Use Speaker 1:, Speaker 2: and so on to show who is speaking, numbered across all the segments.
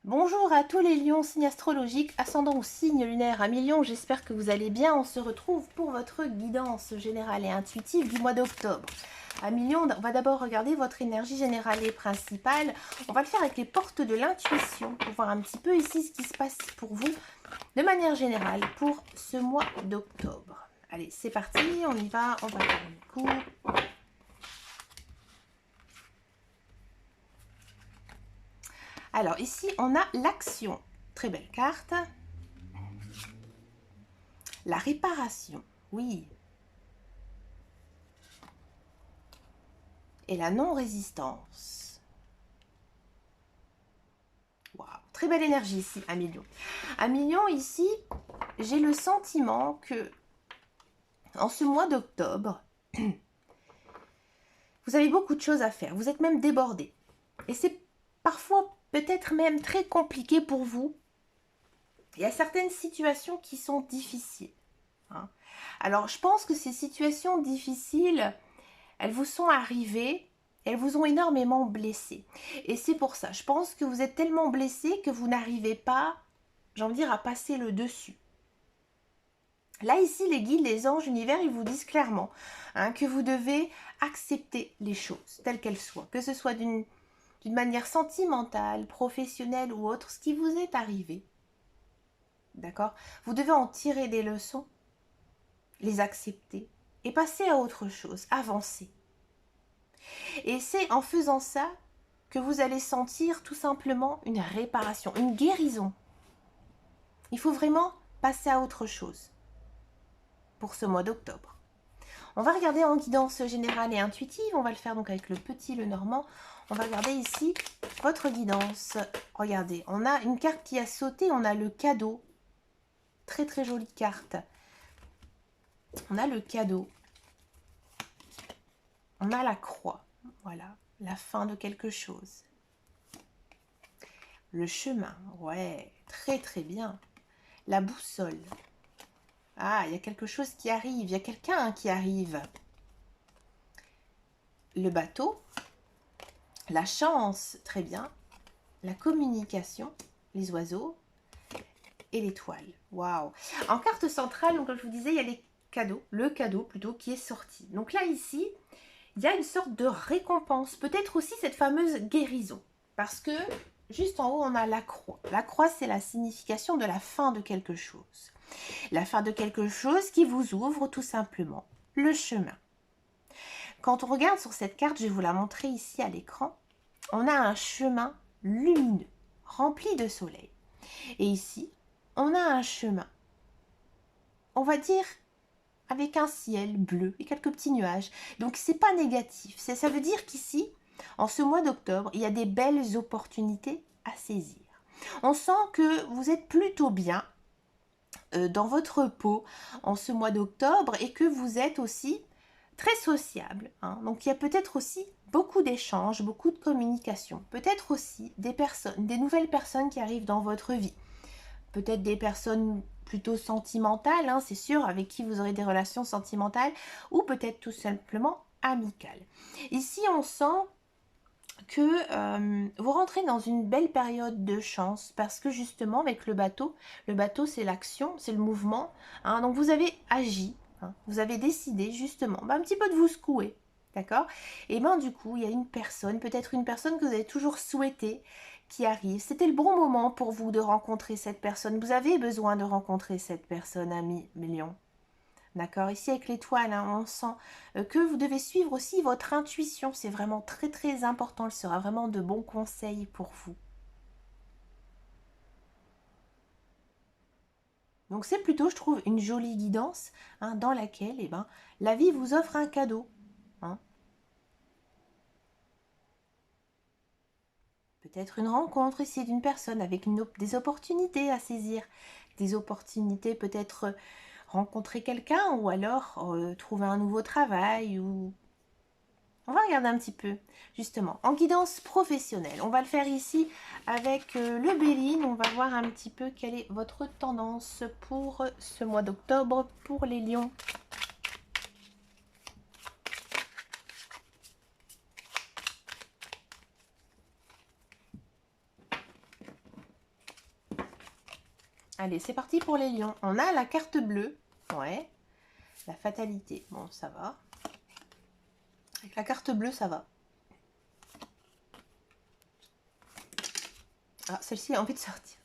Speaker 1: Bonjour à tous les lions, signe astrologique, ascendant ou signe lunaire à mi-lion, j'espère que vous allez bien. On se retrouve pour votre guidance générale et intuitive du mois d'octobre. À mi-lion, on va d'abord regarder votre énergie générale et principale. On va le faire avec les portes de l'intuition pour voir un petit peu ici ce qui se passe pour vous de manière générale pour ce mois d'octobre. Allez, c'est parti, on y va, on va faire un coup. Alors ici, on a l'action. Très belle carte. La réparation, oui. Et la non-résistance. Waouh, très belle énergie ici, à million. À million, ici, j'ai le sentiment que en ce mois d'octobre, vous avez beaucoup de choses à faire. Vous êtes même débordé. Et c'est parfois peut-être même très compliqué pour vous. Il y a certaines situations qui sont difficiles. Hein. Alors, je pense que ces situations difficiles, elles vous sont arrivées, elles vous ont énormément blessé. Et c'est pour ça, je pense que vous êtes tellement blessé que vous n'arrivez pas, j'ai envie de dire, à passer le dessus. Là, ici, les guides, les anges, l'univers, ils vous disent clairement que vous devez accepter les choses telles qu'elles soient. Que ce soit d'une manière sentimentale, professionnelle ou autre, ce qui vous est arrivé. D'accord? Vous devez en tirer des leçons, les accepter et passer à autre chose, avancer. Et c'est en faisant ça que vous allez sentir tout simplement une réparation, une guérison. Il faut vraiment passer à autre chose pour ce mois d'octobre. On va regarder en guidance générale et intuitive. On va le faire donc avec le petit, le normand. On va regarder ici votre guidance. Regardez, on a une carte qui a sauté. On a le cadeau. Très très jolie carte. On a le cadeau. On a la croix. Voilà, la fin de quelque chose. Le chemin. Ouais, très très bien. La boussole. Ah, il y a quelque chose qui arrive. Il y a quelqu'un qui arrive. Le bateau. La chance. Très bien. La communication. Les oiseaux. Et l'étoile. Waouh. En carte centrale, donc, comme je vous disais, il y a les cadeaux. Le cadeau, plutôt, qui est sorti. Donc là, ici, il y a une sorte de récompense. Peut-être aussi cette fameuse guérison. Parce que, juste en haut, on a la croix. La croix, c'est la signification de la fin de quelque chose. La fin de quelque chose qui vous ouvre tout simplement le chemin. Quand on regarde sur cette carte, je vais vous la montrer ici à l'écran, on a un chemin lumineux, rempli de soleil. Et ici, on a un chemin, on va dire, avec un ciel bleu et quelques petits nuages. Donc, c'est pas négatif. Ça veut dire qu'ici, en ce mois d'octobre, il y a des belles opportunités à saisir. On sent que vous êtes plutôt bien dans votre peau en ce mois d'octobre et que vous êtes aussi très sociable. Hein. Donc il y a peut-être aussi beaucoup d'échanges, beaucoup de communication. Peut-être aussi des personnes, des nouvelles personnes qui arrivent dans votre vie. Peut-être des personnes plutôt sentimentales, hein, c'est sûr, avec qui vous aurez des relations sentimentales, ou peut-être tout simplement amicales. Ici, on sent que vous rentrez dans une belle période de chance parce que justement avec le bateau c'est l'action, c'est le mouvement, hein, donc vous avez agi, hein, vous avez décidé justement un petit peu de vous secouer, d'accord? Et bien du coup il y a une personne, peut-être une personne que vous avez toujours souhaité qui arrive, c'était le bon moment pour vous de rencontrer cette personne, vous avez besoin de rencontrer cette personne, ami Lion. D'accord, ici avec l'étoile, hein, on sent que vous devez suivre aussi votre intuition. C'est vraiment très très important. Elle sera vraiment de bons conseils pour vous. Donc c'est plutôt, je trouve, une jolie guidance hein, dans laquelle eh ben, la vie vous offre un cadeau. Hein. Peut-être une rencontre ici d'une personne avec des opportunités à saisir. Des opportunités peut-être rencontrer quelqu'un ou alors trouver un nouveau travail ou on va regarder un petit peu, justement, en guidance professionnelle. On va le faire ici avec le Béline. On va voir un petit peu quelle est votre tendance pour ce mois d'octobre pour les lions. Allez, c'est parti pour les lions. On a la carte bleue. Ouais. La fatalité. Bon, ça va. Avec la carte bleue, ça va. Ah, celle-ci a envie de sortir.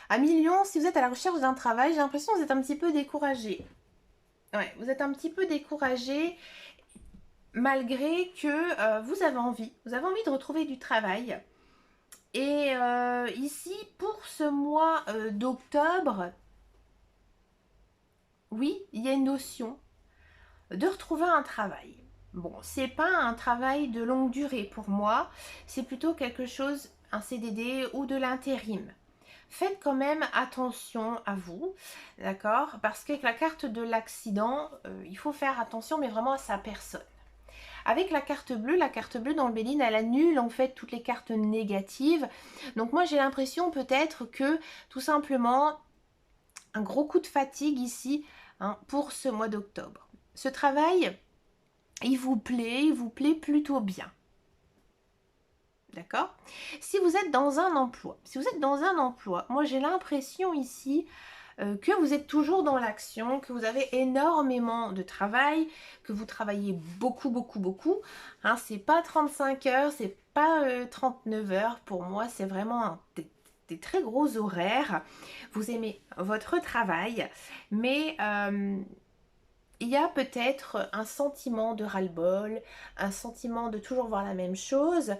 Speaker 1: Amis lions, si vous êtes à la recherche d'un travail, j'ai l'impression que vous êtes un petit peu découragé. Ouais, vous êtes un petit peu découragé malgré que vous avez envie de retrouver du travail. Et ici, pour ce mois d'octobre, oui, il y a une notion de retrouver un travail. Bon, c'est pas un travail de longue durée pour moi, c'est plutôt quelque chose, un CDD ou de l'intérim. Faites quand même attention à vous, d'accord? Parce qu'avec la carte de l'accident, il faut faire attention, mais vraiment à sa personne. Avec la carte bleue dans le Béline, elle annule en fait toutes les cartes négatives. Donc moi j'ai l'impression peut-être que tout simplement un gros coup de fatigue ici hein, pour ce mois d'octobre. Ce travail, il vous plaît plutôt bien. D'accord? Si vous êtes dans un emploi, moi j'ai l'impression ici que vous êtes toujours dans l'action, que vous avez énormément de travail, que vous travaillez beaucoup. Hein, c'est pas 35 heures, c'est pas 39 heures. Pour moi, c'est vraiment des très gros horaires. Vous aimez votre travail, mais il y a peut-être un sentiment de ras-le-bol, un sentiment de toujours voir la même chose,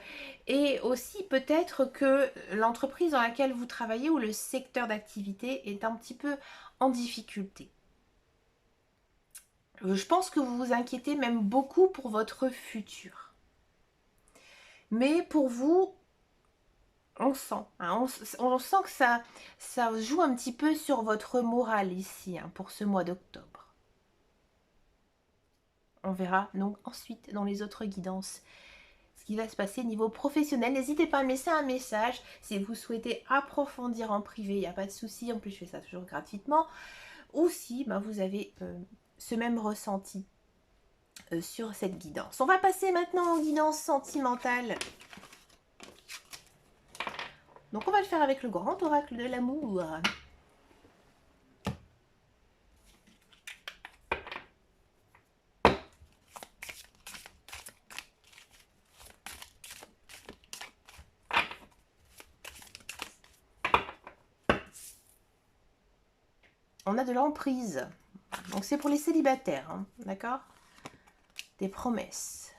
Speaker 1: et aussi peut-être que l'entreprise dans laquelle vous travaillez ou le secteur d'activité est un petit peu en difficulté. Je pense que vous vous inquiétez même beaucoup pour votre futur. Mais pour vous, on sent, hein, on sent que ça joue un petit peu sur votre morale ici, hein, pour ce mois d'octobre. On verra donc ensuite dans les autres guidances ce qui va se passer niveau professionnel. N'hésitez pas à me laisser un message si vous souhaitez approfondir en privé, il n'y a pas de souci, en plus je fais ça toujours gratuitement. Ou si vous avez ce même ressenti sur cette guidance. On va passer maintenant en guidance sentimentale. Donc on va le faire avec le grand oracle de l'amour. On a de l'emprise. Donc c'est pour les célibataires, hein, d'accord? Des promesses.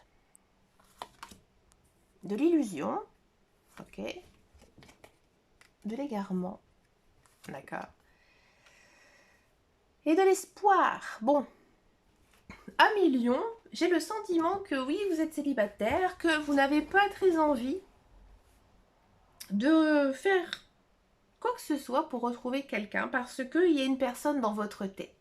Speaker 1: De l'illusion. Ok. De l'égarement. D'accord. Et de l'espoir. Bon. À million, j'ai le sentiment que oui, vous êtes célibataire, que vous n'avez pas très envie de faire quoi que ce soit pour retrouver quelqu'un parce qu'il y a une personne dans votre tête.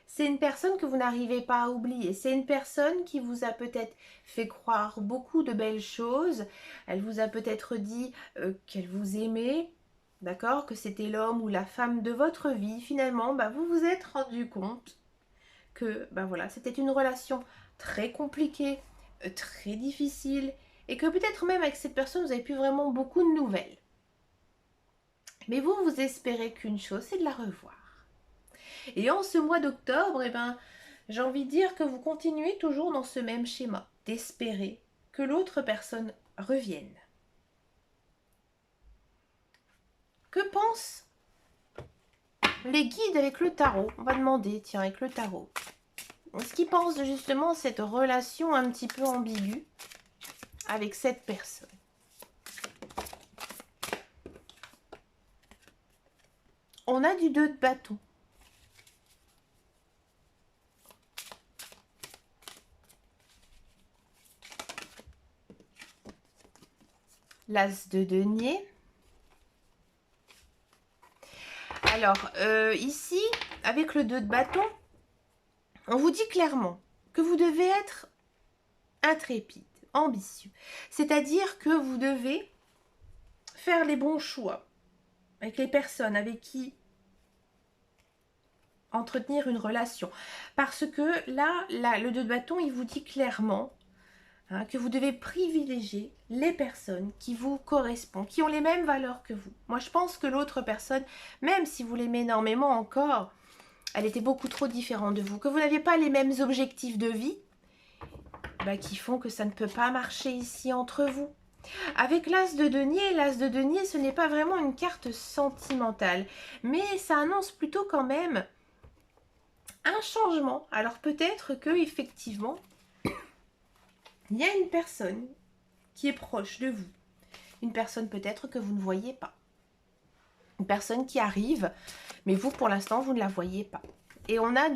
Speaker 1: C'est une personne que vous n'arrivez pas à oublier. C'est une personne qui vous a peut-être fait croire beaucoup de belles choses. Elle vous a peut-être dit qu'elle vous aimait, d'accord, que c'était l'homme ou la femme de votre vie. Finalement, vous vous êtes rendu compte que voilà, c'était une relation très compliquée, très difficile, et que peut-être même avec cette personne, vous n'avez plus vraiment beaucoup de nouvelles. Mais vous, vous espérez qu'une chose, c'est de la revoir. Et en ce mois d'octobre, j'ai envie de dire que vous continuez toujours dans ce même schéma, d'espérer que l'autre personne revienne. Que pensent les guides avec le tarot? On va demander, tiens, avec le tarot. Ce qu'ils pensent de justement cette relation un petit peu ambiguë avec cette personne. On a du 2 de bâton. L'as de denier. Alors, ici, avec le 2 de bâton, on vous dit clairement que vous devez être intrépide, ambitieux. C'est-à-dire que vous devez faire les bons choix avec les personnes avec qui entretenir une relation. Parce que là, le 2 de bâton, il vous dit clairement hein, que vous devez privilégier les personnes qui vous correspondent, qui ont les mêmes valeurs que vous. Moi, je pense que l'autre personne, même si vous l'aimez énormément encore, elle était beaucoup trop différente de vous, que vous n'aviez pas les mêmes objectifs de vie, bah, qui font que ça ne peut pas marcher ici entre vous. Avec l'as de denier, ce n'est pas vraiment une carte sentimentale, mais ça annonce plutôt quand même un changement. Alors peut-être que effectivement, il y a une personne qui est proche de vous, une personne peut-être que vous ne voyez pas, une personne qui arrive, mais vous pour l'instant vous ne la voyez pas. Et on a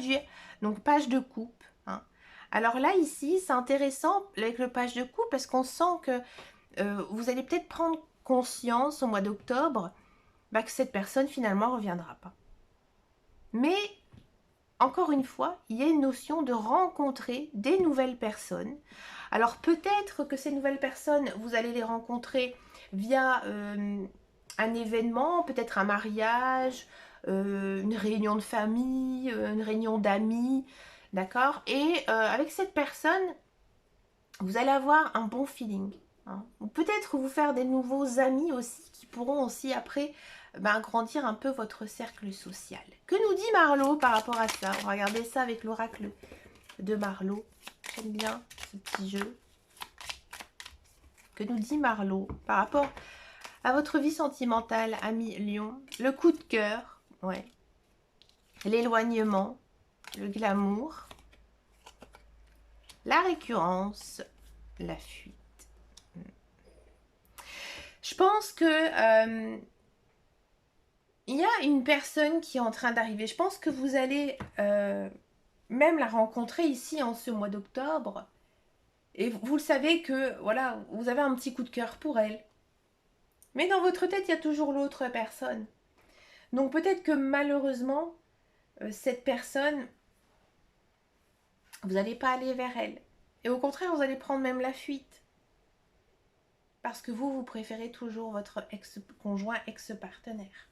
Speaker 1: donc page de coupe. Hein. Alors là ici c'est intéressant avec le page de coupe parce qu'on sent que vous allez peut-être prendre conscience au mois d'octobre bah, que cette personne finalement ne reviendra pas. Mais encore une fois, il y a une notion de rencontrer des nouvelles personnes. Alors peut-être que ces nouvelles personnes, vous allez les rencontrer via un événement, peut-être un mariage, une réunion de famille, une réunion d'amis, d'accord? Et avec cette personne, vous allez avoir un bon feeling. Hein. Ou peut-être vous faire des nouveaux amis aussi qui pourront aussi après agrandir un peu votre cercle social. Que nous dit Marlo par rapport à ça? On va regarder ça avec l'oracle de Marlo. J'aime bien ce petit jeu. Que nous dit Marlo par rapport à votre vie sentimentale, ami Lion? Le coup de cœur, ouais. L'éloignement, le glamour, la récurrence, la fuite. Je pense que il y a une personne qui est en train d'arriver. Je pense que vous allez même la rencontrer ici en ce mois d'octobre. Et vous le savez que, voilà, vous avez un petit coup de cœur pour elle. Mais dans votre tête, il y a toujours l'autre personne. Donc peut-être que malheureusement, cette personne, vous n'allez pas aller vers elle. Et au contraire, vous allez prendre même la fuite. Parce que vous préférez toujours votre ex-conjoint, ex-partenaire.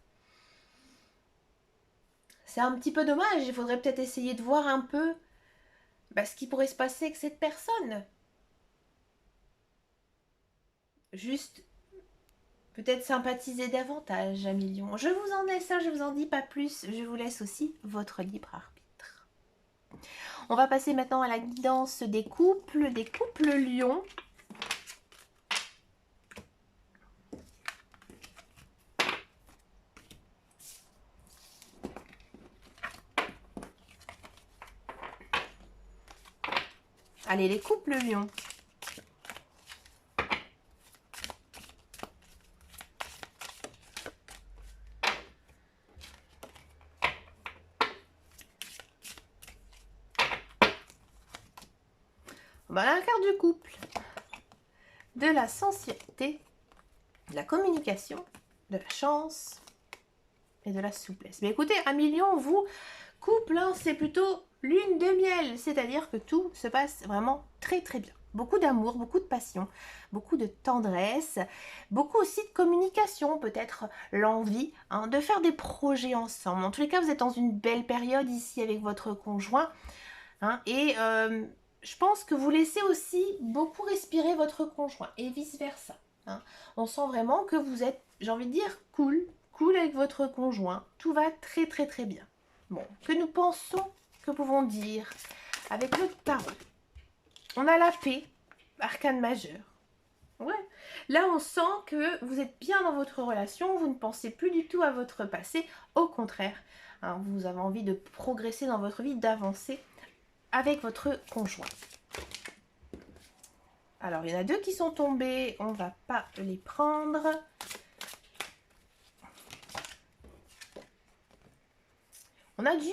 Speaker 1: C'est un petit peu dommage, il faudrait peut-être essayer de voir un peu ce qui pourrait se passer avec cette personne. Juste, peut-être sympathiser davantage, ami Lion. Je vous en laisse ça, je vous en dis pas plus. Je vous laisse aussi votre libre arbitre. On va passer maintenant à la guidance des couples Lion. Allez, les couples Lion. La carte du couple, de la sensibilité, de la communication, de la chance et de la souplesse. Mais écoutez, ami Lion, vous, couple, hein, c'est plutôt lune de miel, c'est-à-dire que tout se passe vraiment très très bien. Beaucoup d'amour, beaucoup de passion, beaucoup de tendresse, beaucoup aussi de communication, peut-être l'envie de faire des projets ensemble. En tous les cas, vous êtes dans une belle période ici avec votre conjoint. Et je pense que vous laissez aussi beaucoup respirer votre conjoint et vice-versa. On sent vraiment que vous êtes, j'ai envie de dire, cool avec votre conjoint. Tout va très très très bien. Bon, que nous pensons, que pouvons dire avec le tarot? On a la paix, arcane majeur. Ouais. Là, on sent que vous êtes bien dans votre relation, vous ne pensez plus du tout à votre passé. Au contraire, vous avez envie de progresser dans votre vie, d'avancer avec votre conjoint. Alors, il y en a deux qui sont tombés, on ne va pas les prendre. On a du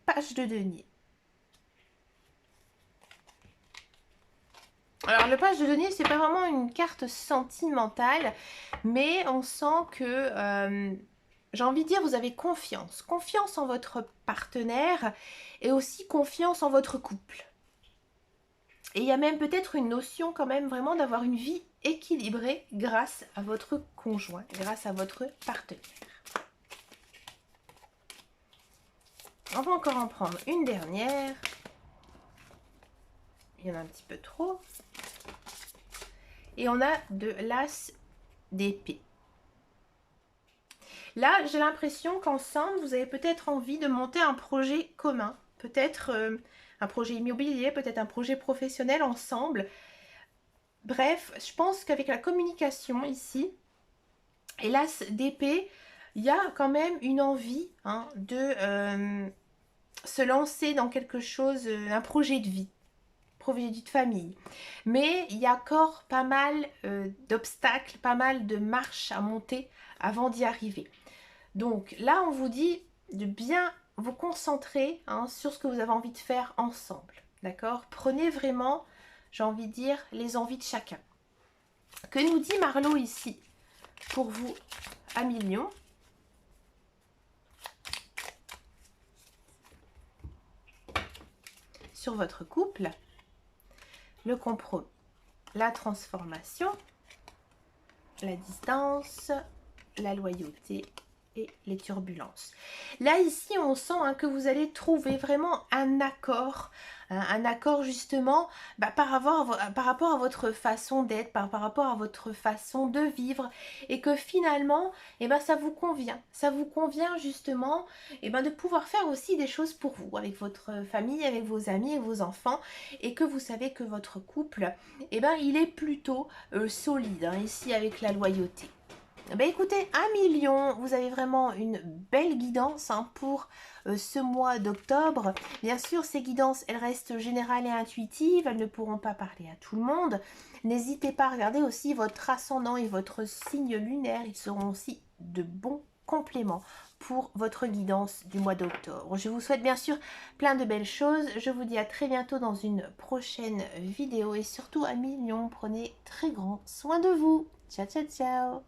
Speaker 1: page de denier. Alors, le page de denier, c'est pas vraiment une carte sentimentale, mais on sent que, j'ai envie de dire, vous avez confiance. Confiance en votre partenaire et aussi confiance en votre couple. Et il y a même peut-être une notion quand même vraiment d'avoir une vie équilibrée grâce à votre conjoint, grâce à votre partenaire. On va encore en prendre une dernière. Il y en a un petit peu trop. et on a de l'as d'épée. Là, j'ai l'impression qu'ensemble, vous avez peut-être envie de monter un projet commun. Peut-être un projet immobilier, peut-être un projet professionnel ensemble. Bref, je pense qu'avec la communication ici, et l'as d'épée, il y a quand même une envie de se lancer dans quelque chose, un projet de vie, projet de famille. Mais il y a encore pas mal d'obstacles, pas mal de marches à monter avant d'y arriver. Donc là, on vous dit de bien vous concentrer sur ce que vous avez envie de faire ensemble. D'accord? Prenez vraiment, j'ai envie de dire, les envies de chacun. Que nous dit Marlo ici pour vous à millions? Sur votre couple, le compromis, la transformation, la distance, la loyauté et les turbulences. Là, ici, on sent que vous allez trouver vraiment un accord justement par rapport à votre façon d'être, par rapport à votre façon de vivre, et que finalement, ça vous convient. Ça vous convient justement de pouvoir faire aussi des choses pour vous, avec votre famille, avec vos amis et vos enfants, et que vous savez que votre couple, il est plutôt solide, ici avec la loyauté. Écoutez, 1 million, vous avez vraiment une belle guidance pour ce mois d'octobre. Bien sûr, ces guidances, elles restent générales et intuitives, elles ne pourront pas parler à tout le monde. N'hésitez pas à regarder aussi votre ascendant et votre signe lunaire, ils seront aussi de bons compléments pour votre guidance du mois d'octobre. Je vous souhaite bien sûr plein de belles choses. Je vous dis à très bientôt dans une prochaine vidéo et surtout 1 million, prenez très grand soin de vous. Ciao, ciao, ciao.